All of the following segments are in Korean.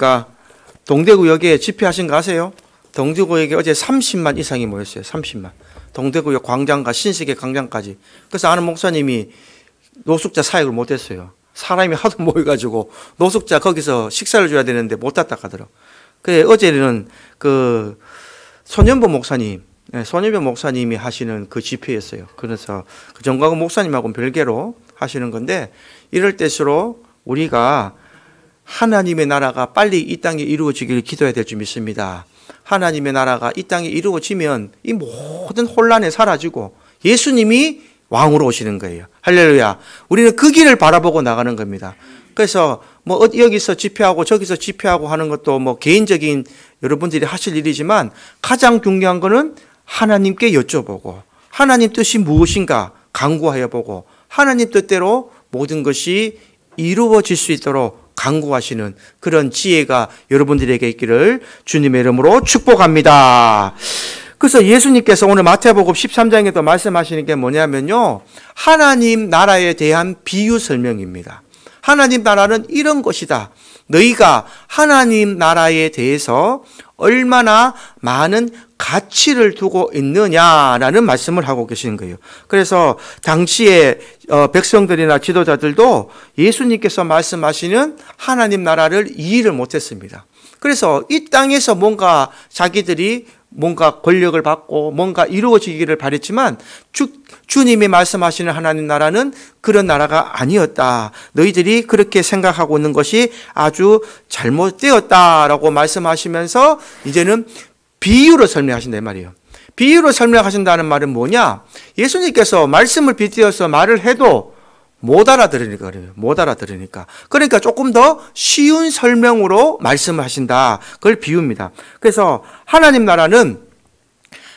안녕하십니까. 동대구역에 집회하신 거 아세요? 동대구역에 어제 30만 이상이 모였어요. 30만. 동대구역 광장과 신세계 광장까지. 그래서 아는 목사님이 노숙자 사역을 못했어요. 사람이 하도 모여가지고 노숙자 거기서 식사를 줘야 되는데 못 왔다 가더라고. 그래 어제는 그 손연보 목사님이 하시는 그 집회였어요. 그래서 그 정광훈 목사님하고는 별개로 하시는 건데, 이럴 때수록 우리가 하나님의 나라가 빨리 이 땅에 이루어지기를 기도해야 될 줄 믿습니다. 하나님의 나라가 이 땅에 이루어지면 이 모든 혼란이 사라지고 예수님이 왕으로 오시는 거예요. 할렐루야. 우리는 그 길을 바라보고 나가는 겁니다. 그래서 뭐 여기서 집회하고 저기서 집회하고 하는 것도 뭐 개인적인 여러분들이 하실 일이지만, 가장 중요한 거는 하나님께 여쭤보고 하나님 뜻이 무엇인가 간구하여 보고 하나님 뜻대로 모든 것이 이루어질 수 있도록 간구하시는 그런 지혜가 여러분들에게 있기를 주님의 이름으로 축복합니다. 그래서 예수님께서 오늘 마태복음 13장에도 말씀하시는 게 뭐냐면요, 하나님 나라에 대한 비유 설명입니다. 하나님 나라는 이런 것이다. 너희가 하나님 나라에 대해서 얼마나 많은 가치를 두고 있느냐라는 말씀을 하고 계시는 거예요. 그래서 당시에 백성들이나 지도자들도 예수님께서 말씀하시는 하나님 나라를 이해를 못했습니다. 그래서 이 땅에서 뭔가 자기들이 뭔가 권력을 받고 뭔가 이루어지기를 바랬지만, 주님이 말씀하시는 하나님 나라는 그런 나라가 아니었다. 너희들이 그렇게 생각하고 있는 것이 아주 잘못되었다라고 말씀하시면서 이제는 비유로 설명하신다 이 말이에요. 비유로 설명하신다는 말은 뭐냐? 예수님께서 말씀을 빗대어서 말을 해도 못 알아들으니까 그래요. 못 알아들으니까. 그러니까 조금 더 쉬운 설명으로 말씀을 하신다. 그걸 비유입니다. 그래서 하나님 나라는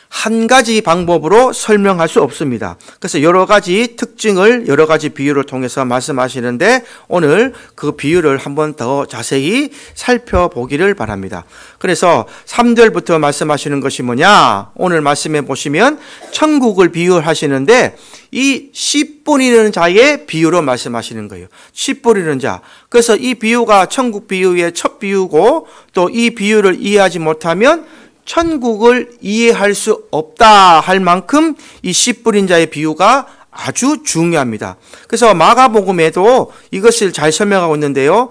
한 가지 방법으로 설명할 수 없습니다. 그래서 여러 가지 특징을 여러 가지 비유를 통해서 말씀하시는데, 오늘 그 비유를 한번 더 자세히 살펴보기를 바랍니다. 그래서 3절부터 말씀하시는 것이 뭐냐? 오늘 말씀해 보시면 천국을 비유하시는데, 이 씨 뿌리는 자의 비유로 말씀하시는 거예요. 씨 뿌리는 자. 그래서 이 비유가 천국 비유의 첫 비유고, 또 이 비유를 이해하지 못하면 천국을 이해할 수 없다 할 만큼 이 씨 뿌린 자의 비유가 아주 중요합니다. 그래서 마가복음에도 이것을 잘 설명하고 있는데요.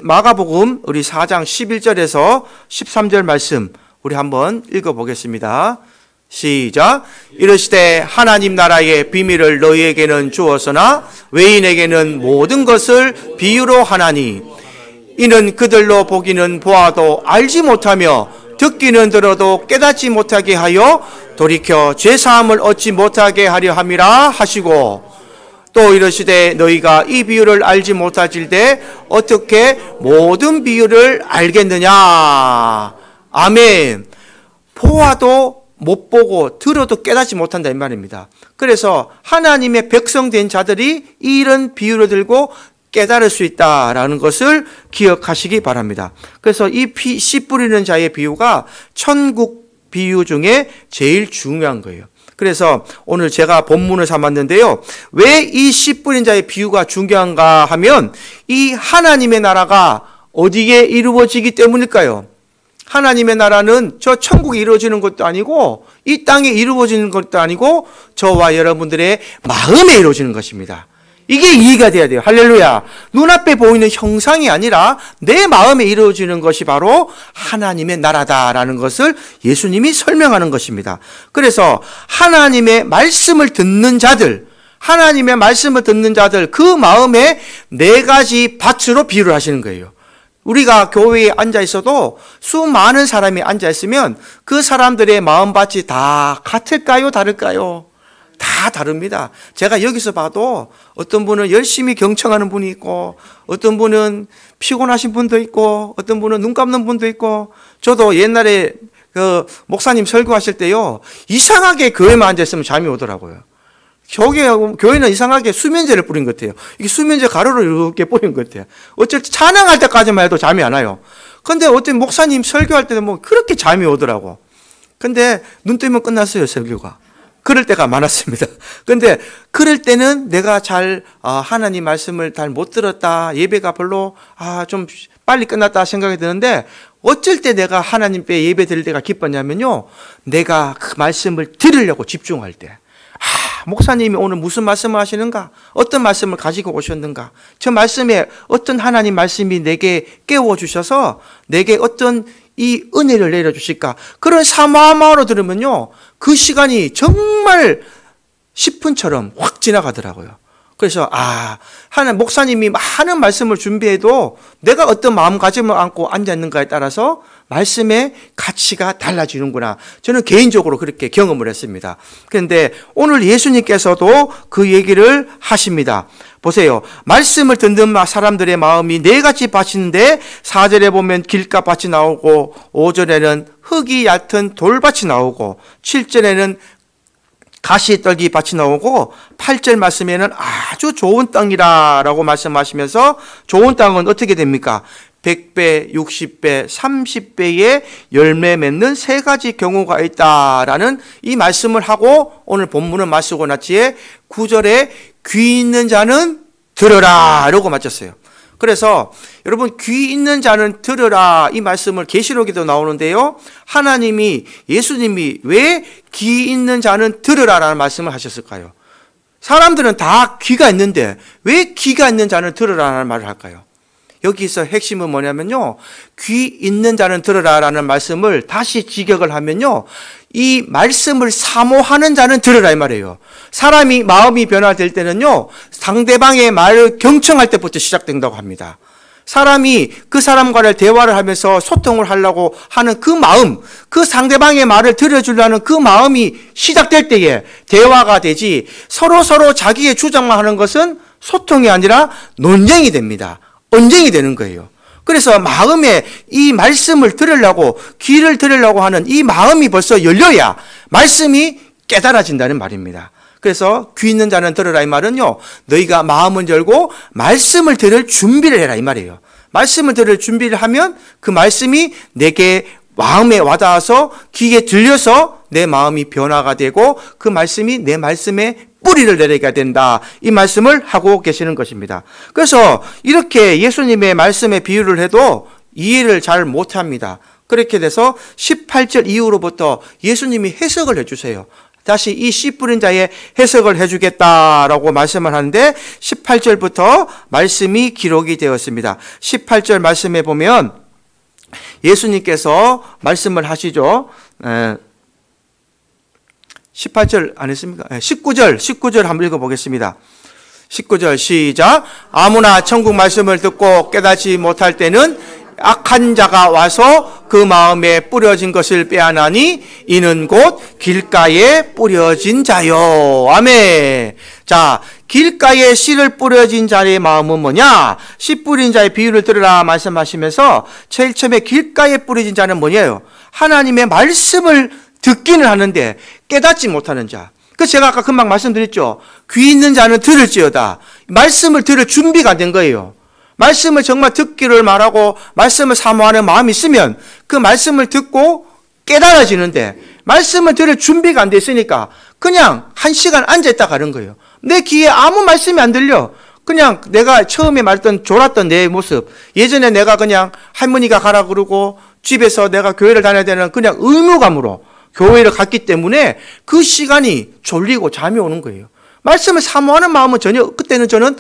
마가복음 우리 4장 11절에서 13절 말씀 우리 한번 읽어보겠습니다. 시작. 이르시되 하나님 나라의 비밀을 너희에게는 주었으나 외인에게는 모든 것을 비유로 하나니, 이는 그들로 보기는 보아도 알지 못하며 듣기는 들어도 깨닫지 못하게 하여 돌이켜 죄사함을 얻지 못하게 하려 함이라 하시고, 또 이르시되 너희가 이 비유를 알지 못하실때 어떻게 모든 비유를 알겠느냐. 아멘. 보아도 못 보고 들어도 깨닫지 못한다 이 말입니다. 그래서 하나님의 백성된 자들이 이런 비유를 들고 깨달을 수 있다라는 것을 기억하시기 바랍니다. 그래서 이 씨 뿌리는 자의 비유가 천국 비유 중에 제일 중요한 거예요. 그래서 오늘 제가 본문을 삼았는데요. 왜 이 씨 뿌린 자의 비유가 중요한가 하면, 이 하나님의 나라가 어디에 이루어지기 때문일까요? 하나님의 나라는 저 천국에 이루어지는 것도 아니고 이 땅에 이루어지는 것도 아니고 저와 여러분들의 마음에 이루어지는 것입니다. 이게 이해가 돼야 돼요. 할렐루야. 눈앞에 보이는 형상이 아니라 내 마음에 이루어지는 것이 바로 하나님의 나라다라는 것을 예수님이 설명하는 것입니다. 그래서 하나님의 말씀을 듣는 자들, 그 마음에 4가지 밭으로 비유를 하시는 거예요. 우리가 교회에 앉아 있어도 수많은 사람이 앉아 있으면 그 사람들의 마음밭이 다 같을까요? 다를까요? 다 다릅니다. 제가 여기서 봐도 어떤 분은 열심히 경청하는 분이 있고, 어떤 분은 피곤하신 분도 있고, 어떤 분은 눈 감는 분도 있고, 저도 옛날에 그 목사님 설교하실 때요, 이상하게 교회만 앉아있으면 잠이 오더라고요. 교회는 이상하게 수면제를 뿌린 것 같아요. 이게 수면제 가루를 이렇게 뿌린 것 같아요. 어쩔 때 찬양할 때까지만 해도 잠이 안 와요. 근데 어떤 목사님 설교할 때는 뭐 그렇게 잠이 오더라고. 근데 눈 뜨면 끝났어요, 설교가. 그럴 때가 많았습니다. 근데 그럴 때는 내가 하나님 말씀을 잘 못 들었다. 예배가 별로 좀 빨리 끝났다 생각이 드는데 어쩔 때 내가 하나님께 예배 드릴 때가 기뻤냐면요. 내가 그 말씀을 들으려고 집중할 때. 목사님이 오늘 무슨 말씀을 하시는가? 어떤 말씀을 가지고 오셨는가? 저 말씀에 어떤 하나님 말씀이 내게 깨워주셔서 내게 어떤 이 은혜를 내려주실까? 그런 사모한 마음으로 들으면요. 그 시간이 정말 10분처럼 확 지나가더라고요. 그래서 하나님 목사님이 많은 말씀을 준비해도 내가 어떤 마음가짐을 안고 앉았는가에 따라서 말씀의 가치가 달라지는구나. 저는 개인적으로 그렇게 경험을 했습니다. 그런데 오늘 예수님께서도 그 얘기를 하십니다. 보세요. 말씀을 듣는 사람들의 마음이 네 가지 밭인데 4절에 보면 길가밭이 나오고 5절에는 흙이 얕은 돌밭이 나오고 7절에는 가시떨기 밭이 나오고 8절 말씀에는 아주 좋은 땅이라고 말씀하시면서 좋은 땅은 어떻게 됩니까? 100배, 60배, 30배의 열매 맺는 세 가지 경우가 있다라는 이 말씀을 하고 오늘 본문을 마치고 나치에 9절에 귀 있는 자는 들으라 라고 마쳤어요. 그래서 여러분 귀 있는 자는 들으라 이 말씀을 계시록에도 나오는데요. 하나님이 예수님이 왜 귀 있는 자는 들으라라는 말씀을 하셨을까요? 사람들은 다 귀가 있는데 왜 귀가 있는 자는 들으라라는 말을 할까요? 여기서 핵심은 뭐냐면요. 귀 있는 자는 들으라라는 말씀을 다시 직역을 하면요. 이 말씀을 사모하는 자는 들으라 이 말이에요. 사람이 마음이 변화될 때는요. 상대방의 말을 경청할 때부터 시작된다고 합니다. 사람이 그 사람과를 대화를 하면서 소통을 하려고 하는 그 마음, 그 상대방의 말을 들어주려는 그 마음이 시작될 때에 대화가 되지 서로 자기의 주장만 하는 것은 소통이 아니라 논쟁이 됩니다. 언쟁이 되는 거예요. 그래서 마음에 이 말씀을 들으려고 귀를 들으려고 하는 이 마음이 벌써 열려야 말씀이 깨달아진다는 말입니다. 그래서 귀 있는 자는 들으라 이 말은요. 너희가 마음을 열고 말씀을 들을 준비를 해라 이 말이에요. 말씀을 들을 준비를 하면 그 말씀이 내게 마음에 와닿아서 귀에 들려서 내 마음이 변화가 되고 그 말씀이 내 말씀에 뿌리를 내리게 된다. 이 말씀을 하고 계시는 것입니다. 그래서 이렇게 예수님의 말씀에 비유를 해도 이해를 잘 못합니다. 그렇게 돼서 18절 이후로부터 예수님이 해석을 해주세요. 다시 이 씨 뿌린 자의 해석을 해주겠다라고 말씀을 하는데 18절부터 말씀이 기록이 되었습니다. 18절 말씀에 보면 예수님께서 말씀을 하시죠. 18절 안 했습니까? 19절 한번 읽어보겠습니다. 19절 시작. 아무나 천국 말씀을 듣고 깨닫지 못할 때는 악한 자가 와서 그 마음에 뿌려진 것을 빼앗나니 이는 곧 길가에 뿌려진 자요. 아멘. 자, 길가에 씨를 뿌려진 자의 마음은 뭐냐? 씨 뿌린 자의 비유를 들으라 말씀하시면서 제일 처음에 길가에 뿌려진 자는 뭐냐요? 하나님의 말씀을 듣기는 하는데 깨닫지 못하는 자. 그 제가 아까 금방 말씀드렸죠. 귀 있는 자는 들을지어다. 말씀을 들을 준비가 안 된 거예요. 말씀을 정말 듣기를 말하고 말씀을 사모하는 마음이 있으면 그 말씀을 듣고 깨달아지는데 말씀을 들을 준비가 안 됐으니까 그냥 1시간 앉아있다 가는 거예요. 내 귀에 아무 말씀이 안 들려. 그냥 내가 처음에 말했던 졸았던 내 모습. 예전에 내가 그냥 할머니가 가라 그러고 집에서 내가 교회를 다녀야 되는 그냥 의무감으로 교회를 갔기 때문에 그 시간이 졸리고 잠이 오는 거예요. 말씀을 사모하는 마음은 전혀 그때는 저는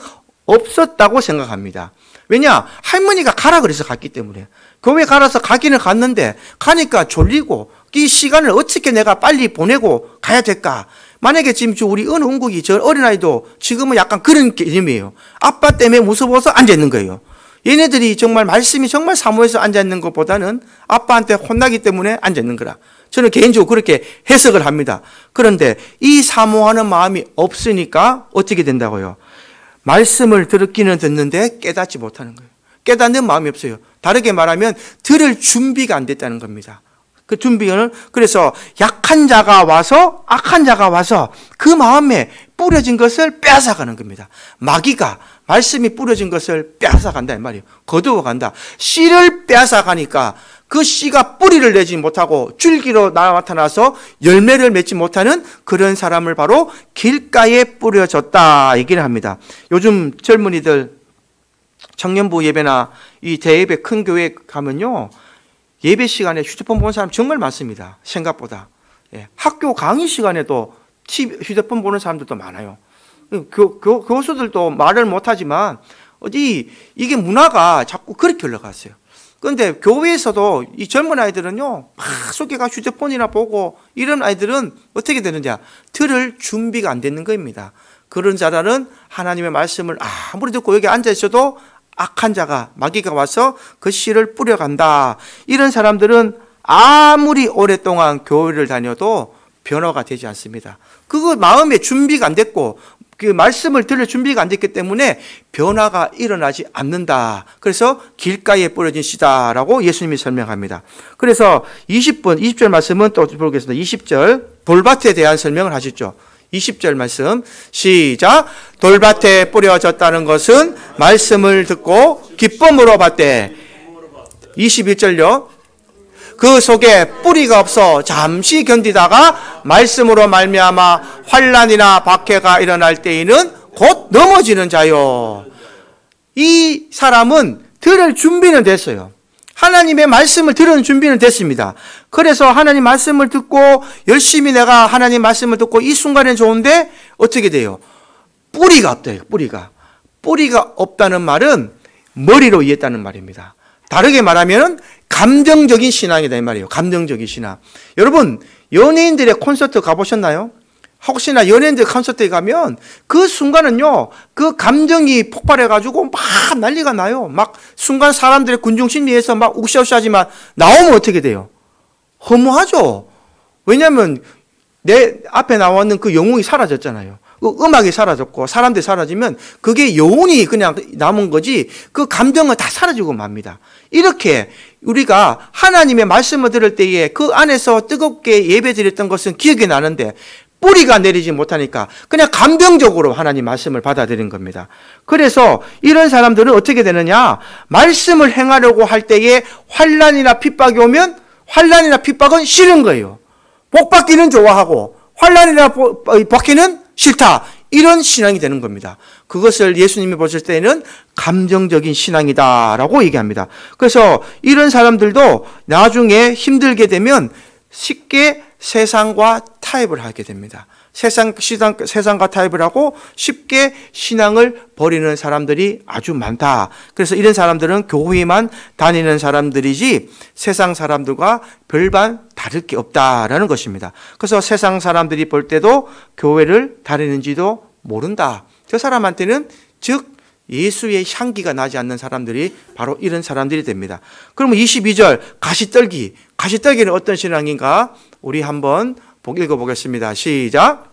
없었다고 생각합니다. 왜냐? 할머니가 가라 그래서 갔기 때문에. 교회 가라서 가기는 갔는데 가니까 졸리고 이 시간을 어떻게 내가 빨리 보내고 가야 될까? 만약에 지금 우리 어느 운국이 저 어린아이도 지금은 약간 그런 개념이에요. 아빠 때문에 무서워서 앉아있는 거예요. 얘네들이 정말 말씀이 정말 사모해서 앉아있는 것보다는 아빠한테 혼나기 때문에 앉아있는 거라. 저는 개인적으로 그렇게 해석을 합니다. 그런데 이 사모하는 마음이 없으니까 어떻게 된다고요? 말씀을 듣기는 듣는데 깨닫지 못하는 거예요. 깨닫는 마음이 없어요. 다르게 말하면 들을 준비가 안 됐다는 겁니다. 그 준비는 그래서 약한 자가 와서 악한 자가 와서 그 마음에 뿌려진 것을 빼앗아가는 겁니다. 마귀가 말씀이 뿌려진 것을 빼앗아간다 이 말이에요. 거두어간다. 씨를 빼앗아가니까 그 씨가 뿌리를 내지 못하고 줄기로 나타나서 열매를 맺지 못하는 그런 사람을 바로 길가에 뿌려졌다 얘기를 합니다. 요즘 젊은이들 청년부 예배나 이 대예배 큰 교회 가면요, 예배 시간에 휴대폰 보는 사람 정말 많습니다. 생각보다. 예, 학교 강의 시간에도 휴대폰 보는 사람들도 많아요. 교수들도 말을 못하지만 이게 문화가 자꾸 그렇게 흘러갔어요. 그런데 교회에서도 이 젊은 아이들은요, 막 속에가 휴대폰이나 보고 이런 아이들은 어떻게 되느냐, 들을 준비가 안 되는 겁니다. 그런 자들은 하나님의 말씀을 아무리 듣고 여기 앉아 있어도 악한 자가, 마귀가 와서 그 씨를 뿌려간다. 이런 사람들은 아무리 오랫동안 교회를 다녀도 변화가 되지 않습니다. 그거 마음에 준비가 안 됐고 그 말씀을 들을 준비가 안 됐기 때문에 변화가 일어나지 않는다. 그래서 길가에 뿌려진 씨다라고 예수님이 설명합니다. 그래서 20절 말씀은 또 보겠습니다. 20절 돌밭에 대한 설명을 하셨죠. 20절 말씀 시작. 돌밭에 뿌려졌다는 것은 말씀을 듣고 기쁨으로 받되. 21절요. 그 속에 뿌리가 없어 잠시 견디다가 말씀으로 말미암아 환난이나 박해가 일어날 때에는 곧 넘어지는 자요. 이 사람은 들을 준비는 됐어요. 하나님의 말씀을 들은 준비는 됐습니다. 그래서 하나님 말씀을 듣고 열심히 내가 하나님 말씀을 듣고 이 순간엔 좋은데 어떻게 돼요? 뿌리가 없대요. 뿌리가 없다는 말은 머리로 이해했다는 말입니다. 다르게 말하면 감정적인 신앙이다 이 말이에요. 감정적인 신앙. 여러분, 연예인들의 콘서트 가보셨나요? 혹시나 연예인들 콘서트에 가면 그 순간은요, 그 감정이 폭발해가지고 막 난리가 나요. 막 순간 사람들의 군중심리에서 막 욱시욱시하지만 나오면 어떻게 돼요? 허무하죠. 왜냐하면 내 앞에 나왔는 그 영웅이 사라졌잖아요. 그 음악이 사라졌고 사람들이 사라지면 그게 여운이 그냥 남은 거지 그 감정은 다 사라지고 맙니다. 이렇게 우리가 하나님의 말씀을 들을 때에 그 안에서 뜨겁게 예배드렸던 것은 기억이 나는데 뿌리가 내리지 못하니까 그냥 감정적으로 하나님 말씀을 받아들인 겁니다. 그래서 이런 사람들은 어떻게 되느냐? 말씀을 행하려고 할 때에 환난이나 핍박이 오면 환난이나 핍박은 싫은 거예요. 복 받기는 좋아하고 환난이나 박해는 싫다. 이런 신앙이 되는 겁니다. 그것을 예수님이 보실 때는 감정적인 신앙이다라고 얘기합니다. 그래서 이런 사람들도 나중에 힘들게 되면 쉽게 세상과 타협을 하게 됩니다. 세상과 타협을 하고 쉽게 신앙을 버리는 사람들이 아주 많다. 그래서 이런 사람들은 교회만 다니는 사람들이지 세상 사람들과 별반 다를 게 없다라는 것입니다. 그래서 세상 사람들이 볼 때도 교회를 다니는지도 모른다. 저 사람한테는 즉 예수의 향기가 나지 않는 사람들이 바로 이런 사람들이 됩니다. 그러면 22절 가시떨기. 가시떨기는 어떤 신앙인가? 우리 한번 읽어보겠습니다. 시작.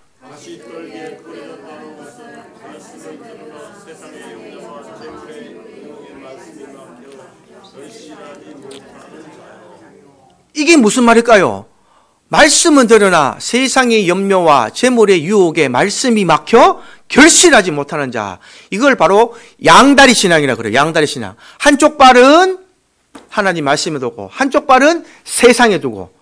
이게 무슨 말일까요? 말씀은 들으나 세상의 염려와 재물의 유혹에 말씀이 막혀 결실하지 못하는 자. 이걸 바로 양다리 신앙이라 그래요. 양다리 신앙. 한쪽 발은 하나님 말씀에 두고 한쪽 발은 세상에 두고.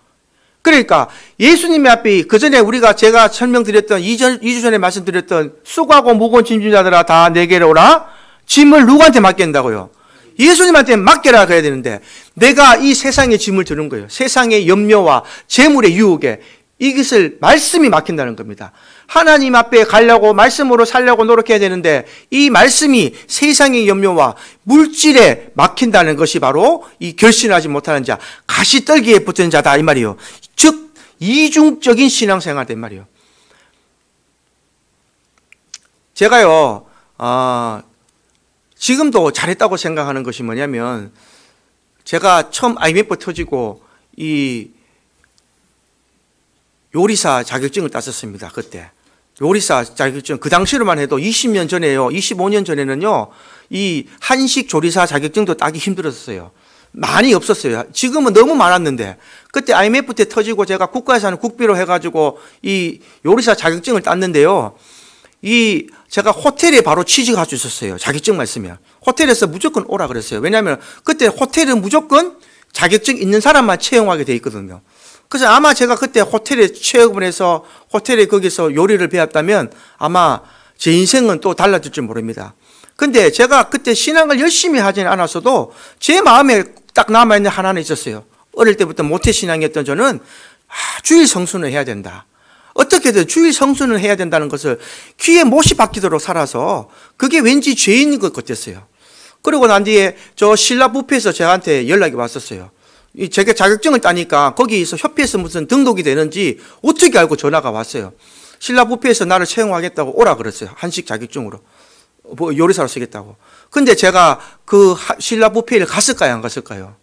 그러니까 예수님의 앞에 그 전에 제가 설명드렸던 2주 전에 말씀드렸던 수고하고 무거운 짐진 자들아 다 내게로 오라. 짐을 누구한테 맡긴다고요? 예수님한테 맡겨라 그래야 되는데 내가 이 세상의 짐을 드는 거예요. 세상의 염려와 재물의 유혹에 이것을 말씀이 막힌다는 겁니다. 하나님 앞에 가려고 말씀으로 살려고 노력해야 되는데 이 말씀이 세상의 염려와 물질에 막힌다는 것이 바로 이 결신하지 못하는 자, 가시떨기에 붙은 자다 이 말이에요. 즉 이중적인 신앙생활 된 말이에요. 제가요 지금도 잘했다고 생각하는 것이 뭐냐면 제가 처음 IMF 터지고 이 요리사 자격증을 땄었습니다. 그때 요리사 자격증 그 당시로만 해도 20년 전에요. 25년 전에는요. 이 한식 조리사 자격증도 따기 힘들었어요. 많이 없었어요. 지금은 너무 많았는데 그때 IMF 때 터지고 제가 국가에서 하는 국비로 해가지고 이 요리사 자격증을 땄는데요. 제가 호텔에 바로 취직할 수 있었어요. 자격증만 있으면. 호텔에서 무조건 오라 그랬어요. 왜냐하면 그때 호텔은 무조건 자격증 있는 사람만 채용하게 돼 있거든요. 그래서 아마 제가 그때 호텔에 취업을 해서 호텔에 거기서 요리를 배웠다면 아마 제 인생은 또 달라질 줄 모릅니다. 근데 제가 그때 신앙을 열심히 하지는 않았어도 제 마음에 딱 남아있는 하나는 있었어요. 어릴 때부터 모태신앙이었던 저는 주일 성수는 해야 된다. 어떻게든 주일 성수는 해야 된다는 것을 귀에 못이 박히도록 살아서 그게 왠지 죄인 것 같았어요. 그리고 난 뒤에 저 신라 뷔페에서 저한테 연락이 왔었어요. 제가 자격증을 따니까 거기서 협회에서 무슨 등록이 되는지 어떻게 알고 전화가 왔어요. 신라 뷔페에서 나를 채용하겠다고 오라 그랬어요. 한식 자격증으로. 요리사로 쓰겠다고. 근데 제가 그 신라 뷔페를 갔을까요? 안 갔을까요?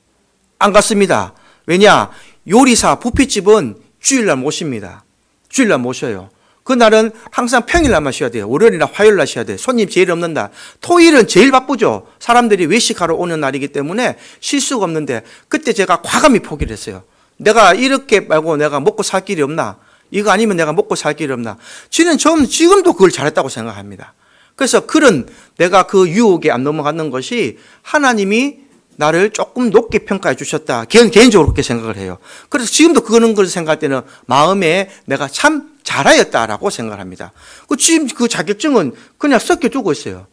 안 갔습니다. 왜냐? 요리사, 뷔페집은 주일날 모십니다. 주일날 모셔요. 그날은 항상 평일날만 쉬어야 돼요. 월요일이나 화요일날 쉬어야 돼요. 손님 제일 없는 날. 토요일은 제일 바쁘죠. 사람들이 외식하러 오는 날이기 때문에 쉴 수가 없는데 그때 제가 과감히 포기를 했어요. 내가 이렇게 말고 내가 먹고 살 길이 없나? 이거 아니면 내가 먹고 살 길이 없나? 저는 지금도 그걸 잘했다고 생각합니다. 그래서 내가 그 유혹에 안 넘어가는 것이 하나님이 나를 조금 높게 평가해 주셨다. 개인적으로 그렇게 생각을 해요. 그래서 지금도 그런 걸 생각할 때는 마음에 내가 참 잘하였다라고 생각을 합니다. 지금 그 자격증은 그냥 섞여두고 있어요.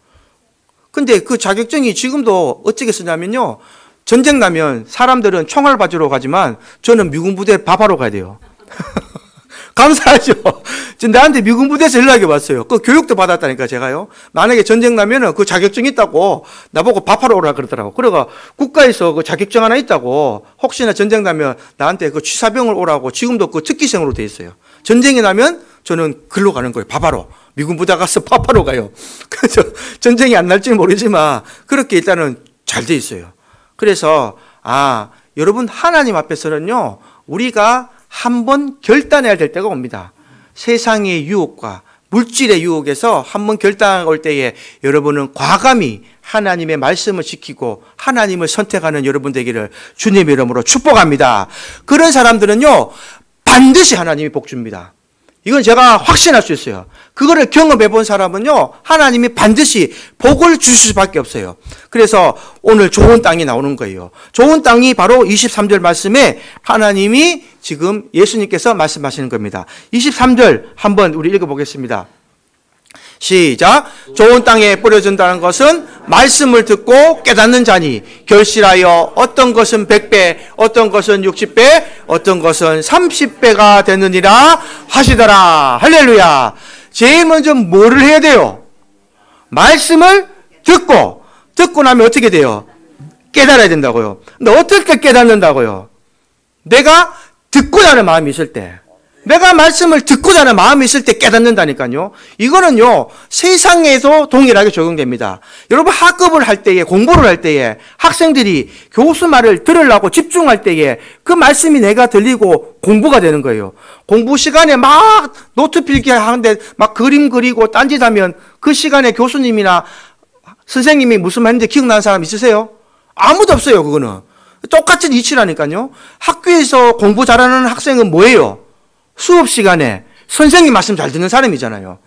근데 그 자격증이 지금도 어떻게 쓰냐면요. 전쟁 나면 사람들은 총알 받으러 가지만 저는 미군 부대 밥하러 가야 돼요. 감사하죠. 지금 나한테 미군 부대에서 연락이 왔어요. 그 교육도 받았다니까 제가요. 만약에 전쟁 나면은 그 자격증 있다고 나보고 밥하러 오라 그러더라고. 그래가 국가에서 그 자격증 하나 있다고 혹시나 전쟁 나면 나한테 그 취사병을 오라고 지금도 그 특기생으로 돼 있어요. 전쟁이 나면 저는 글로 가는 거예요. 밥하러. 미군 부대 가서 밥하러 가요. 그래서 전쟁이 안 날지는 모르지만 그렇게 일단은 잘 돼 있어요. 그래서 여러분 하나님 앞에서는요. 우리가 한번 결단해야 될 때가 옵니다. 세상의 유혹과 물질의 유혹에서 한번 결단할 때에 여러분은 과감히 하나님의 말씀을 지키고 하나님을 선택하는 여러분 되기를 주님의 이름으로 축복합니다. 그런 사람들은요 반드시 하나님이 복 줍니다. 이건 제가 확신할 수 있어요. 그거를 경험해 본 사람은요 하나님이 반드시 복을 주실 수밖에 없어요. 그래서 오늘 좋은 땅이 나오는 거예요. 좋은 땅이 바로 23절 말씀에 하나님이 지금 예수님께서 말씀하시는 겁니다. 23절 한번 우리 읽어보겠습니다. 시작. 좋은 땅에 뿌려진다는 것은 말씀을 듣고 깨닫는 자니 결실하여 어떤 것은 100배, 어떤 것은 60배, 어떤 것은 30배가 되느니라 하시더라. 할렐루야. 제일 먼저 뭐를 해야 돼요? 말씀을 듣고 나면 어떻게 돼요? 깨달아야 된다고요. 근데 어떻게 깨닫는다고요? 내가 듣고자 하는 마음이 있을 때, 내가 말씀을 듣고자 하는 마음이 있을 때 깨닫는다니까요. 이거는요 세상에도 동일하게 적용됩니다. 여러분 학급을 할 때에, 공부를 할 때에 학생들이 교수 말을 들으려고 집중할 때에 그 말씀이 내가 들리고 공부가 되는 거예요. 공부 시간에 막 노트 필기 하는데 막 그림 그리고 딴짓하면 그 시간에 교수님이나 선생님이 무슨 말인지 기억나는 사람 있으세요? 아무도 없어요. 그거는 똑같은 이치라니까요. 학교에서 공부 잘하는 학생은 뭐예요? 수업 시간에 선생님 말씀 잘 듣는 사람이잖아요.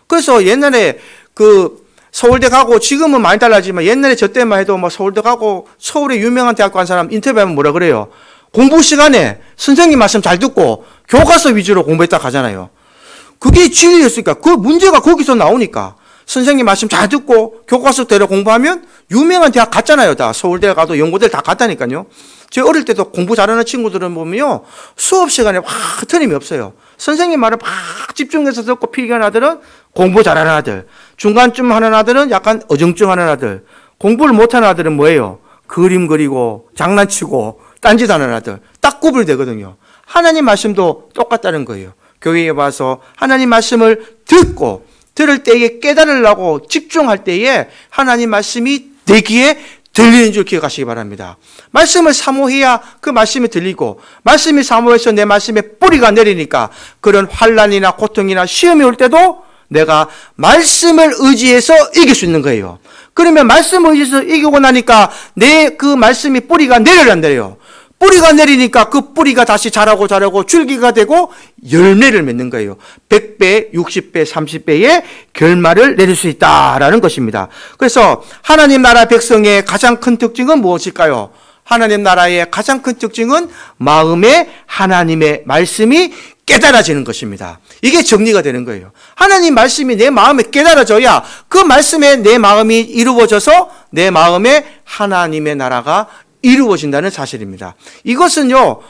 그래서 옛날에 그 서울대 가고 지금은 많이 달라지만 옛날에 저 때만 해도 뭐 서울대 가고 서울의 유명한 대학 간 사람 인터뷰하면 뭐라 그래요? 공부 시간에 선생님 말씀 잘 듣고 교과서 위주로 공부했다 가잖아요. 그게 진리였으니까 그 문제가 거기서 나오니까 선생님 말씀 잘 듣고 교과서대로 공부하면 유명한 대학 갔잖아요. 다 서울대 가도 연고대 다 갔다니까요. 제 어릴 때도 공부 잘하는 친구들은 보면요 수업 시간에 확 틀림이 없어요. 선생님 말을 막 집중해서 듣고 필기하는 아들은 공부 잘하는 아들, 중간쯤 하는 아들은 약간 어정쩡하는 아들, 공부를 못하는 아들은 뭐예요? 그림 그리고 장난치고 딴짓하는 아들. 딱 구분되거든요. 하나님 말씀도 똑같다는 거예요. 교회에 와서 하나님 말씀을 듣고 들을 때에 깨달으려고 집중할 때에 하나님 말씀이 내 귀에 들리는 줄 기억하시기 바랍니다. 말씀을 사모해야 그 말씀이 들리고 말씀이 사모해서 내 말씀에 뿌리가 내리니까 그런 환난이나 고통이나 시험이 올 때도 내가 말씀을 의지해서 이길 수 있는 거예요. 그러면 말씀을 의지해서 이기고 나니까 내 그 말씀이 뿌리가 내려야 안 내려요. 뿌리가 내리니까 그 뿌리가 다시 자라고 줄기가 되고 열매를 맺는 거예요. 100배, 60배, 30배의 결말을 내릴 수 있다라는 것입니다. 그래서 하나님 나라 백성의 가장 큰 특징은 무엇일까요? 하나님 나라의 가장 큰 특징은 마음에 하나님의 말씀이 깨달아지는 것입니다. 이게 정리가 되는 거예요. 하나님 말씀이 내 마음에 깨달아져야 그 말씀에 내 마음이 이루어져서 내 마음에 하나님의 나라가 이루어진다는 사실입니다. 이것은요,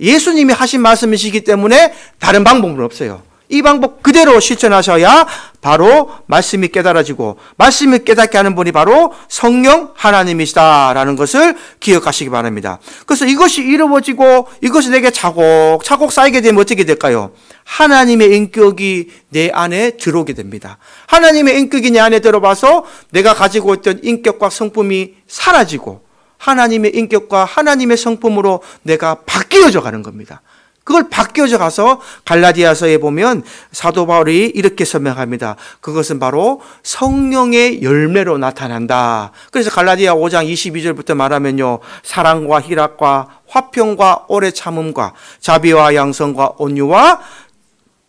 예수님이 하신 말씀이시기 때문에 다른 방법은 없어요. 이 방법 그대로 실천하셔야 바로 말씀이 깨달아지고, 말씀이 깨닫게 하는 분이 바로 성령 하나님이시다라는 것을 기억하시기 바랍니다. 그래서 이것이 이루어지고 이것이 내게 차곡차곡 쌓이게 되면 어떻게 될까요? 하나님의 인격이 내 안에 들어오게 됩니다. 하나님의 인격이 내 안에 들어와서 내가 가지고 있던 인격과 성품이 사라지고 하나님의 인격과 하나님의 성품으로 내가 바뀌어져 가는 겁니다. 그걸 바뀌어져 가서 갈라디아서에 보면 사도 바울이 이렇게 설명합니다. 그것은 바로 성령의 열매로 나타난다. 그래서 갈라디아 5장 22절부터 말하면요, 사랑과 희락과 화평과 오래 참음과 자비와 양성과 온유와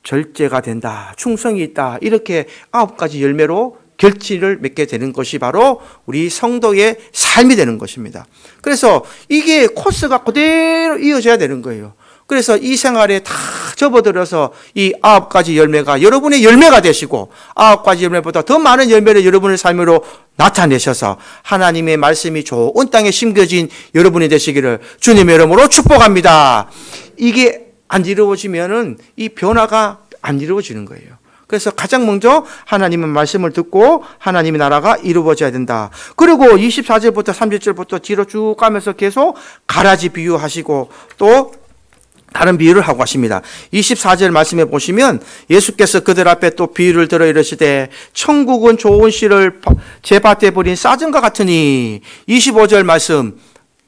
절제가 된다. 충성이 있다. 이렇게 9가지 열매로 결실을 맺게 되는 것이 바로 우리 성도의 삶이 되는 것입니다. 그래서 이게 코스가 그대로 이어져야 되는 거예요. 그래서 이 생활에 다 접어들어서 이 9가지 열매가 여러분의 열매가 되시고 9가지 열매보다 더 많은 열매를 여러분의 삶으로 나타내셔서 하나님의 말씀이 좋은 땅에 심겨진 여러분이 되시기를 주님의 이름으로 축복합니다. 이게 안 이루어지면은 이 변화가 안 이루어지는 거예요. 그래서 가장 먼저 하나님의 말씀을 듣고 하나님의 나라가 이루어져야 된다. 그리고 24절부터 30절부터 뒤로 쭉 가면서 계속 가라지 비유하시고 또 다른 비유를 하고 하십니다. 24절 말씀해 보시면 예수께서 그들 앞에 또 비유를 들어 이르시되 천국은 좋은 씨를 제 밭에 버린 싸전과 같으니. 25절 말씀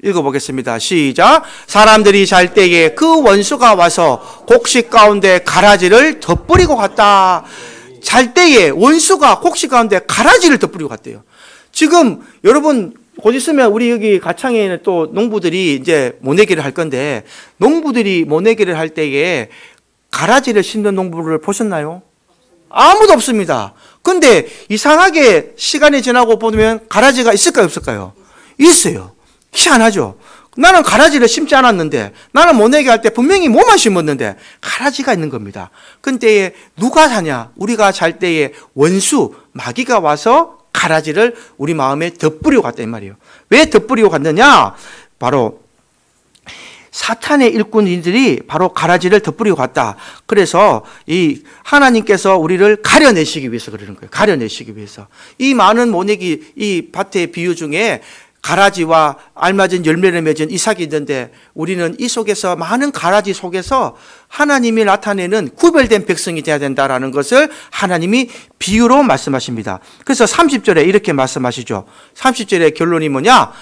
읽어보겠습니다. 시작. 사람들이 잘 때에 그 원수가 와서 곡식 가운데 가라지를 덧뿌리고 갔다. 잘 때에 원수가 곡식 가운데 가라지를 덧뿌리고 갔대요. 지금 여러분 곧 있으면 우리 여기 가창에는 또 농부들이 이제 모내기를 할 건데, 농부들이 모내기를 할 때에 가라지를 심는 농부를 보셨나요? 아무도 없습니다. 근데 이상하게 시간이 지나고 보면 가라지가 있을까요, 없을까요? 있어요. 희한하죠. 나는 가라지를 심지 않았는데, 나는 모내기 할 때 분명히 뭐만 심었는데 가라지가 있는 겁니다. 근데 누가 사냐? 우리가 잘 때에 원수, 마귀가 와서 가라지를 우리 마음에 덧뿌리고 갔다 이 말이에요. 왜 덧뿌리고 갔느냐? 바로 사탄의 일꾼들이 바로 가라지를 덧뿌리고 갔다. 그래서 이 하나님께서 우리를 가려내시기 위해서 그러는 거예요. 가려내시기 위해서. 이 많은 모내기, 이 밭의 비유 중에 가라지와 알맞은 열매를 맺은 이삭이 있는데, 우리는 이 속에서 많은 가라지 속에서 하나님이 나타내는 구별된 백성이 되어야 된다라는 것을 하나님이 비유로 말씀하십니다. 그래서 30절에 이렇게 말씀하시죠. 30절의 결론이 뭐냐?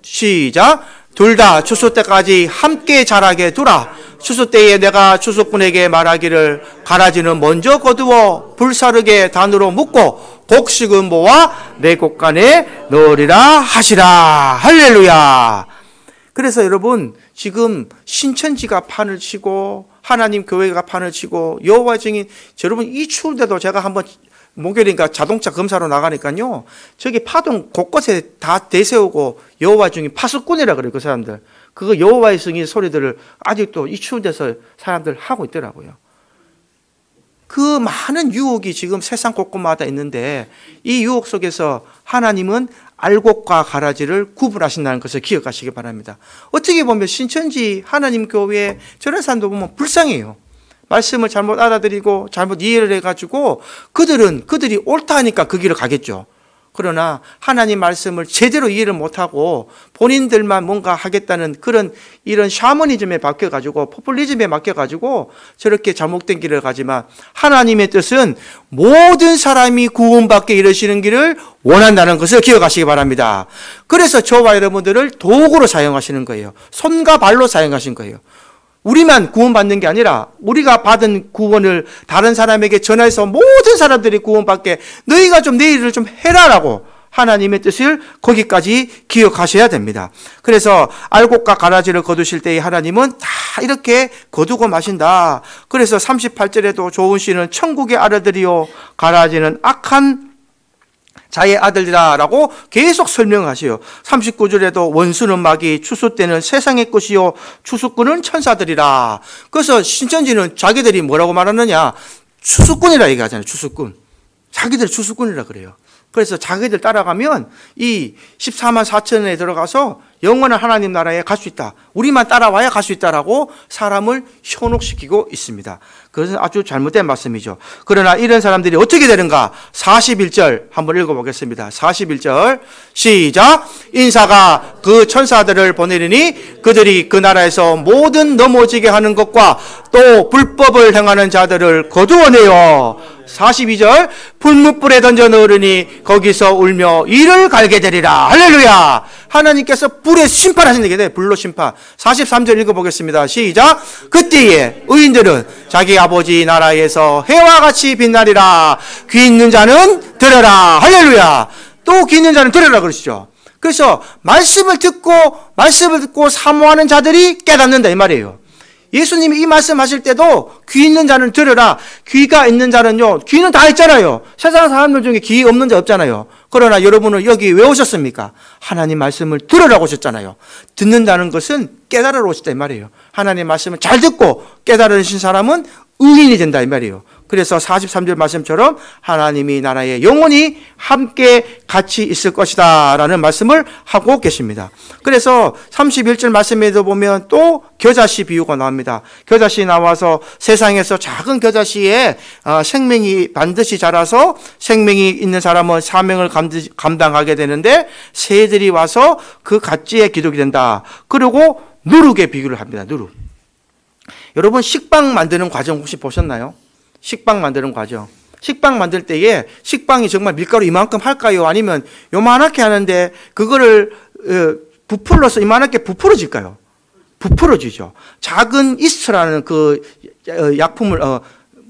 시작. 둘 다 추수 때까지 함께 자라게 두라. 추수 때에 내가 추수꾼에게 말하기를 가라지는 먼저 거두어 불사르게 단으로 묶고 곡식은 모아 내 곳간에 넣으리라 하시라. 할렐루야. 그래서 여러분, 지금 신천지가 판을 치고 하나님 교회가 판을 치고 여호와의 증인, 여러분 이 추운데도 제가 한번 목요일이니까 자동차 검사로 나가니까요, 저기 파동 곳곳에 다 대세우고 여호와의 증인 파수꾼이라 그래요. 그 사람들 그거 여호와의 증인 소리들을 아직도 이 추운 데서 사람들 하고 있더라고요. 그 많은 유혹이 지금 세상 곳곳마다 있는데, 이 유혹 속에서 하나님은 알곡과 가라지를 구분하신다는 것을 기억하시기 바랍니다. 어떻게 보면 신천지 하나님 교회 저런 사람들 보면 불쌍해요. 말씀을 잘못 알아들이고 잘못 이해를 해가지고 그들이 옳다 하니까 그 길을 가겠죠. 그러나 하나님 말씀을 제대로 이해를 못하고 본인들만 뭔가 하겠다는 이런 샤머니즘에 맡겨가지고, 포퓰리즘에 맡겨가지고 저렇게 잘못된 길을 가지만, 하나님의 뜻은 모든 사람이 구원받게 이르시는 길을 원한다는 것을 기억하시기 바랍니다. 그래서 저와 여러분들을 도구로 사용하시는 거예요. 손과 발로 사용하신 거예요. 우리만 구원받는 게 아니라 우리가 받은 구원을 다른 사람에게 전해서 모든 사람들이 구원받게 너희가 좀 내 일을 좀 해라라고 하나님의 뜻을 거기까지 기억하셔야 됩니다. 그래서 알곡과 가라지를 거두실 때에 하나님은 다 이렇게 거두고 마신다. 그래서 38절에도 좋은 씨는 천국의 아들들이요 가라지는 악한 자의 아들이라고 계속 설명하시요. 39절에도 원수는 마귀, 추수 때는 세상의 것이요 추수꾼은 천사들이라. 그래서 신천지는 자기들이 뭐라고 말하느냐, 추수꾼이라 얘기하잖아요. 추수꾼. 자기들 추수꾼이라 그래요. 그래서 자기들 따라가면 이 14만 4천에 들어가서 영원한 하나님 나라에 갈 수 있다. 우리만 따라와야 갈 수 있다라고 사람을 현혹시키고 있습니다. 그것은 아주 잘못된 말씀이죠. 그러나 이런 사람들이 어떻게 되는가? 41절 한번 읽어보겠습니다. 41절 시작. 인사가 그 천사들을 보내리니 그들이 그 나라에서 모든 넘어지게 하는 것과 또 불법을 행하는 자들을 거두어내요. 42절 불뭇불에 던져 넣으니 거기서 울며 이를 갈게 되리라. 할렐루야. 하나님께서 불에 심판하신다게 돼. 불로 심판. 43절 읽어보겠습니다. 시작. 그때에 의인들은 자기 아버지 나라에서 해와 같이 빛나리라. 귀 있는 자는 들어라. 할렐루야. 또 귀 있는 자는 들어라 그러시죠. 그래서 말씀을 듣고 사모하는 자들이 깨닫는다 이 말이에요. 예수님이 이 말씀하실 때도 귀 있는 자는 들으라. 귀가 있는 자는요, 귀는 다 있잖아요. 세상 사람들 중에 귀 없는 자 없잖아요. 그러나 여러분은 여기 왜 오셨습니까? 하나님 말씀을 들으라고 오셨잖아요. 듣는다는 것은 깨달으러 오셨다 이 말이에요. 하나님 말씀을 잘 듣고 깨달으신 사람은 의인이 된다 이 말이에요. 그래서 43절 말씀처럼 하나님이 나라에 영원히 함께 같이 있을 것이다 라는 말씀을 하고 계십니다. 그래서 31절 말씀에도 보면 또 겨자씨 비유가 나옵니다. 겨자씨 나와서 세상에서 작은 겨자씨에 생명이 반드시 자라서 생명이 있는 사람은 사명을 감당하게 되는데 새들이 와서 그 가지에 기록이 된다. 그리고 누룩에 비교를 합니다. 누룩. 여러분 식빵 만드는 과정 혹시 보셨나요? 식빵 만드는 과정. 식빵 만들 때에 식빵이 정말 밀가루 이만큼 할까요? 아니면 요만하게 하는데 그거를 부풀러서 이만하게 부풀어질까요? 부풀어지죠. 작은 이스트라는 그 약품을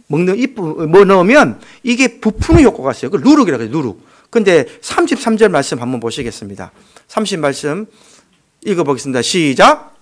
먹는 뭐 넣으면 이게 부푸는 효과가 있어요. 그걸 누룩이라고 해요. 누룩. 근데 33절 말씀 한번 보시겠습니다. 30 말씀 읽어보겠습니다. 시작.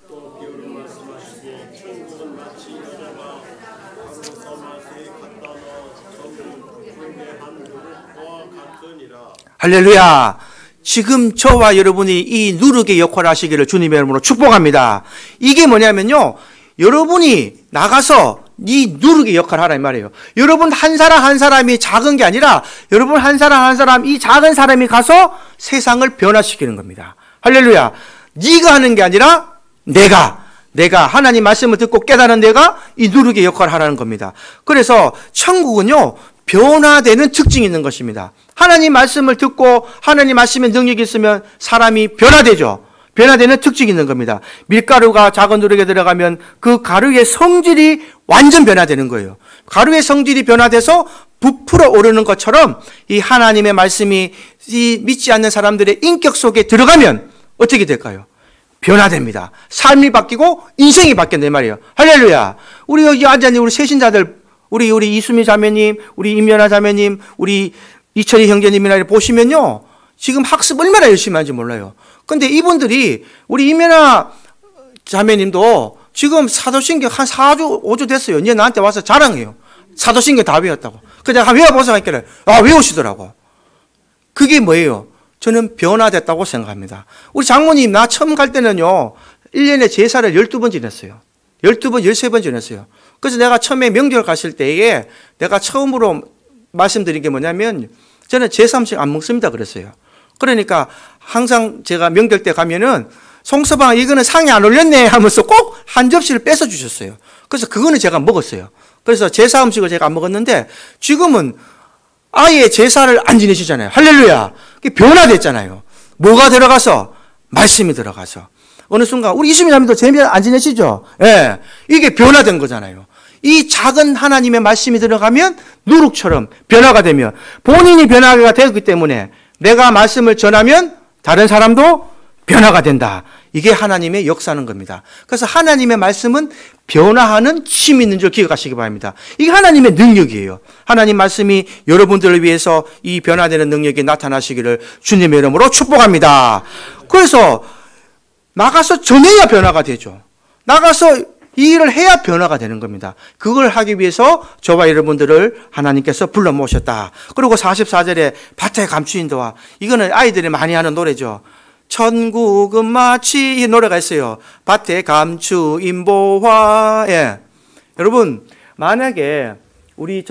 할렐루야. 지금 저와 여러분이 이 누룩의 역할을 하시기를 주님의 이름으로 축복합니다. 이게 뭐냐면요, 여러분이 나가서 이 누룩의 역할을 하라 이 말이에요. 여러분 한 사람 한 사람이 작은 게 아니라 여러분 한 사람 한 사람 이 작은 사람이 가서 세상을 변화시키는 겁니다. 할렐루야. 네가 하는 게 아니라 내가 하나님 말씀을 듣고 깨달은 내가 이 누룩의 역할을 하라는 겁니다. 그래서 천국은요, 변화되는 특징이 있는 것입니다. 하나님 말씀을 듣고 하나님 말씀의 능력이 있으면 사람이 변화되죠. 변화되는 특징이 있는 겁니다. 밀가루가 작은 누룩에 들어가면 그 가루의 성질이 완전 변화되는 거예요. 가루의 성질이 변화돼서 부풀어 오르는 것처럼 이 하나님의 말씀이 이 믿지 않는 사람들의 인격 속에 들어가면 어떻게 될까요? 변화됩니다. 삶이 바뀌고 인생이 바뀐단 말이에요. 할렐루야. 우리 여기 앉아있는 우리 세신자들, 우리 이수미 자매님, 우리 임연아 자매님, 우리 이철희 형제님이나 보시면요, 지금 학습 얼마나 열심히 하는지 몰라요. 근데 이분들이 우리 임연아 자매님도 지금 사도신경 한 4주, 5주 됐어요. 이제 나한테 와서 자랑해요. 사도신경 다 외웠다고. 그래서 내가 외워보자 하니까 외우시더라고. 그게 뭐예요? 저는 변화됐다고 생각합니다. 우리 장모님 나 처음 갈 때는요, 1년에 제사를 12번 지냈어요. 12번, 13번 지냈어요. 그래서 내가 처음에 명절 갔을 때에 내가 처음으로 말씀드린 게 뭐냐면 저는 제사 음식 안 먹습니다 그랬어요. 그러니까 항상 제가 명절 때 가면은 송서방 이거는 상에 안 올렸네 하면서 꼭 한 접시를 뺏어 주셨어요. 그래서 그거는 제가 먹었어요. 그래서 제사 음식을 제가 안 먹었는데 지금은 아예 제사를 안 지내시잖아요. 할렐루야. 그게 변화됐잖아요. 뭐가 들어가서? 말씀이 들어가서. 어느 순간 우리 이수미 자매도 제사 안 지내시죠? 예. 이게 변화된 거잖아요. 이 작은 하나님의 말씀이 들어가면 누룩처럼 변화가 되면 본인이 변화가 되기 때문에 내가 말씀을 전하면 다른 사람도 변화가 된다. 이게 하나님의 역사하는 겁니다. 그래서 하나님의 말씀은 변화하는 힘이 있는 줄 기억하시기 바랍니다. 이게 하나님의 능력이에요. 하나님 말씀이 여러분들을 위해서 이 변화되는 능력이 나타나시기를 주님의 이름으로 축복합니다. 그래서 나가서 전해야 변화가 되죠. 나가서 이 일을 해야 변화가 되는 겁니다. 그걸 하기 위해서 저와 여러분들을 하나님께서 불러 모셨다. 그리고 44절에 밭에 감추인도와, 이거는 아이들이 많이 하는 노래죠. 천국은 마치, 이 노래가 있어요. 밭에 감추인 보화. 예. 여러분, 만약에 우리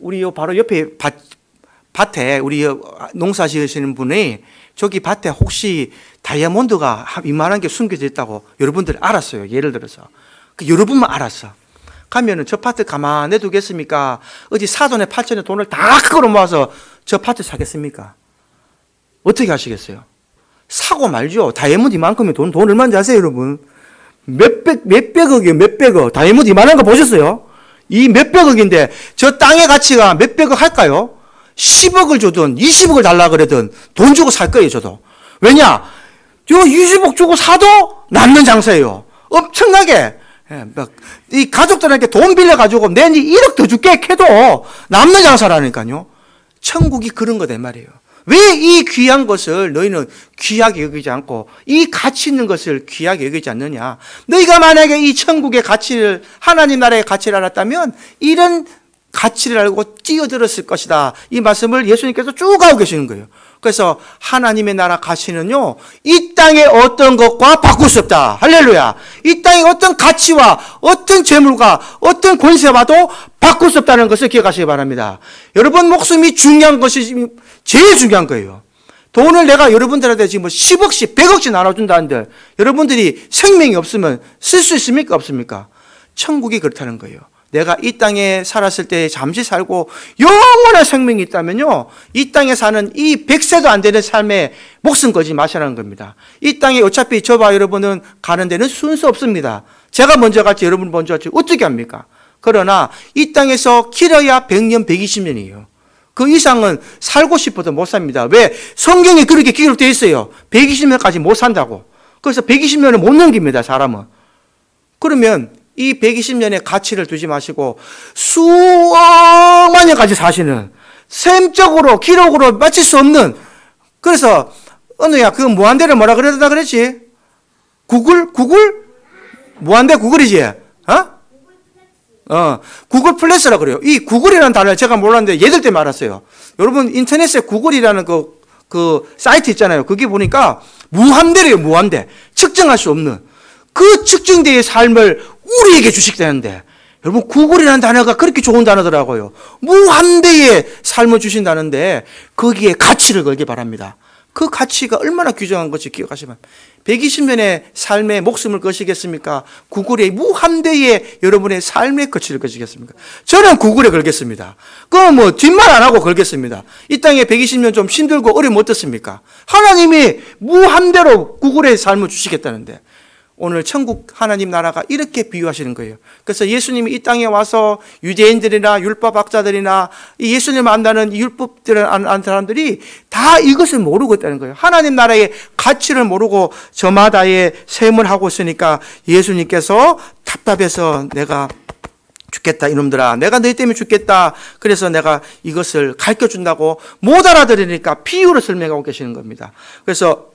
우리 바로 옆에 밭에 우리 농사 지으시는 분이 저기 밭에 혹시 다이아몬드가 이만한 게 숨겨져 있다고 여러분들이 알았어요. 예를 들어서. 여러분만 알았어. 가면은 저 밭을 가만히 두겠습니까? 어디 사돈의 팔천에 돈을 다 끌어 모아서 저 밭을 사겠습니까? 어떻게 하시겠어요? 사고 말죠. 다이아몬드 이만큼의 돈 얼마인지 아세요, 여러분? 몇백억이에요, 몇백억. 다이아몬드 이만한 거 보셨어요? 이 몇백억인데 저 땅의 가치가 몇백억 할까요? 10억을 주든 20억을 달라 그러든 돈 주고 살 거예요, 저도. 왜냐? 저 20억 주고 사도 남는 장사예요. 엄청나게. 이 가족들한테 돈 빌려가지고 내니 1억 더 줄게 해도 남는 장사라니까요. 천국이 그런 거다 말이에요. 왜 이 귀한 것을 너희는 귀하게 여기지 않고 이 가치 있는 것을 귀하게 여기지 않느냐? 너희가 만약에 이 천국의 가치를, 하나님 나라의 가치를 알았다면 이런 가치를 알고 뛰어들었을 것이다. 이 말씀을 예수님께서 쭉 하고 계시는 거예요. 그래서 하나님의 나라 가치는요, 이 땅의 어떤 것과 바꿀 수 없다. 할렐루야. 이 땅의 어떤 가치와 어떤 재물과 어떤 권세와도 바꿀 수 없다는 것을 기억하시기 바랍니다. 여러분 목숨이 중요한 것이 제일 중요한 거예요. 돈을 내가 여러분들한테 지금 10억씩, 100억씩 나눠준다는데 여러분들이 생명이 없으면 쓸 수 있습니까? 없습니까? 천국이 그렇다는 거예요. 내가 이 땅에 살았을 때 잠시 살고 영원한 생명이 있다면요, 이 땅에 사는 이 100세도 안 되는 삶에 목숨 걸지 마시라는 겁니다. 이 땅에 어차피 저와 여러분은 가는 데는 순서 없습니다. 제가 먼저 갈지 여러분 먼저 갈지 어떻게 합니까? 그러나 이 땅에서 길어야 100년, 120년이에요. 그 이상은 살고 싶어도 못 삽니다. 왜? 성경에 그렇게 기록되어 있어요. 120년까지 못 산다고. 그래서 120년을 못 넘깁니다, 사람은. 그러면 이 120년의 가치를 두지 마시고 수억만 년까지 사시는, 셈적으로 기록으로 맞출 수 없는, 그래서 은우야 그 무한대를 뭐라 그러다 그랬지? 구글? 무한대 구글이지? 구글 플러스라 그래요. 이 구글이라는 단어를 제가 몰랐는데 얘들 때문에 알았어요. 여러분 인터넷에 구글이라는 그 사이트 있잖아요. 거기 보니까 무한대래요. 무한대. 측정할 수 없는 그 측정대의 삶을 우리에게 주식되는데, 여러분 구글이라는 단어가 그렇게 좋은 단어더라고요. 무한대의 삶을 주신다는데 거기에 가치를 걸기 바랍니다. 그 가치가 얼마나 귀중한 것인지 기억하시면 120년의 삶의 목숨을 거시겠습니까? 구글의 무한대의 여러분의 삶의 가치를 거시겠습니까? 저는 구글에 걸겠습니다. 그건 뭐 뒷말 안 하고 걸겠습니다. 이 땅에 120년 좀 힘들고 어려움 어떻습니까? 하나님이 무한대로 구글의 삶을 주시겠다는데, 오늘 천국 하나님 나라가 이렇게 비유하시는 거예요. 그래서 예수님이 이 땅에 와서 유대인들이나 율법학자들이나 이 예수님을 안다는 율법들을 아는 사람들이 다 이것을 모르고 있다는 거예요. 하나님 나라의 가치를 모르고 저마다의 셈을 하고 있으니까 예수님께서 답답해서 내가 죽겠다 이놈들아, 내가 너희 때문에 죽겠다, 그래서 내가 이것을 가르쳐준다고 못 알아들으니까 비유로 설명하고 계시는 겁니다. 그래서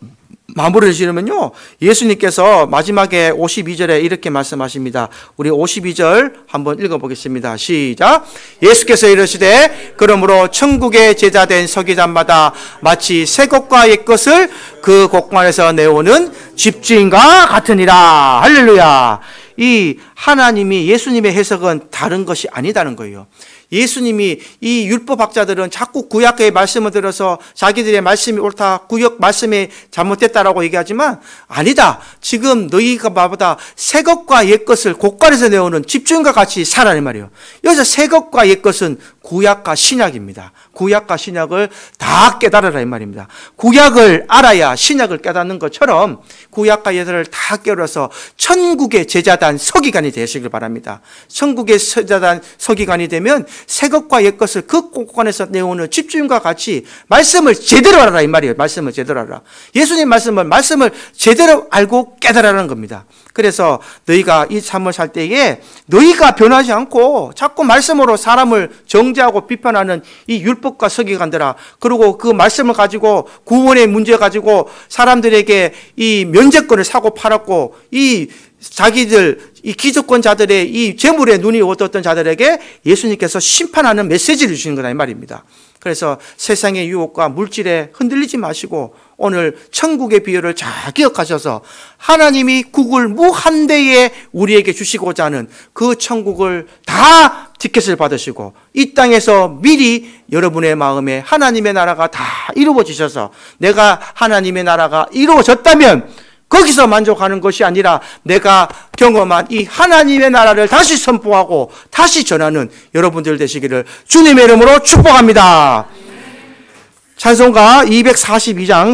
마무리를 지으면요, 예수님께서 마지막에 52절에 이렇게 말씀하십니다. 우리 52절 한번 읽어보겠습니다. 시작. 예수께서 이르시되 그러므로 천국의 제자된 서기관마다 마치 새 것과 옛 것을 그 곳간에서 내오는 집주인과 같으니라. 할렐루야. 이 하나님이, 예수님의 해석은 다른 것이 아니다는 거예요. 예수님이, 이 율법학자들은 자꾸 구약의 말씀을 들어서 자기들의 말씀이 옳다, 구약 말씀이 잘못됐다라고 얘기하지만 아니다. 지금 너희가 나보다 새 것과 옛 것을 곳간에서 내오는 집주인과 같이 살아내 말이에요. 여기서 새 것과 옛 것은 구약과 신약입니다. 구약과 신약을 다 깨달으라 이 말입니다. 구약을 알아야 신약을 깨닫는 것처럼 구약과 예들을 다 깨달아서 천국의 제자단 서기관이 되시길 바랍니다. 천국의 제자단 서기관이 되면 새 것과 옛 것을 그 곳간에서 내오는 집주인과 같이 말씀을 제대로 알아라 이 말이에요. 말씀을 제대로 알아라. 예수님 말씀을 제대로 알고 깨달으라는 겁니다. 그래서 너희가 이 삶을 살 때에 너희가 변하지 않고 자꾸 말씀으로 사람을 정죄 정죄하고 비판하는 이 율법과 서기관들아, 그리고 그 말씀을 가지고 구원의 문제 가지고 사람들에게 이 면죄권을 사고 팔았고, 이 자기들 이 기득권자들의 이 재물에 눈이 어두웠던 자들에게 예수님께서 심판하는 메시지를 주시는 거다 이 말입니다. 그래서 세상의 유혹과 물질에 흔들리지 마시고 오늘 천국의 비유를 잘 기억하셔서 하나님이 국을 무한대에 우리에게 주시고자 하는 그 천국을 다 티켓을 받으시고 이 땅에서 미리 여러분의 마음에 하나님의 나라가 다 이루어지셔서 내가 하나님의 나라가 이루어졌다면 거기서 만족하는 것이 아니라 내가 경험한 이 하나님의 나라를 다시 선포하고 다시 전하는 여러분들 되시기를 주님의 이름으로 축복합니다. 찬송가 242장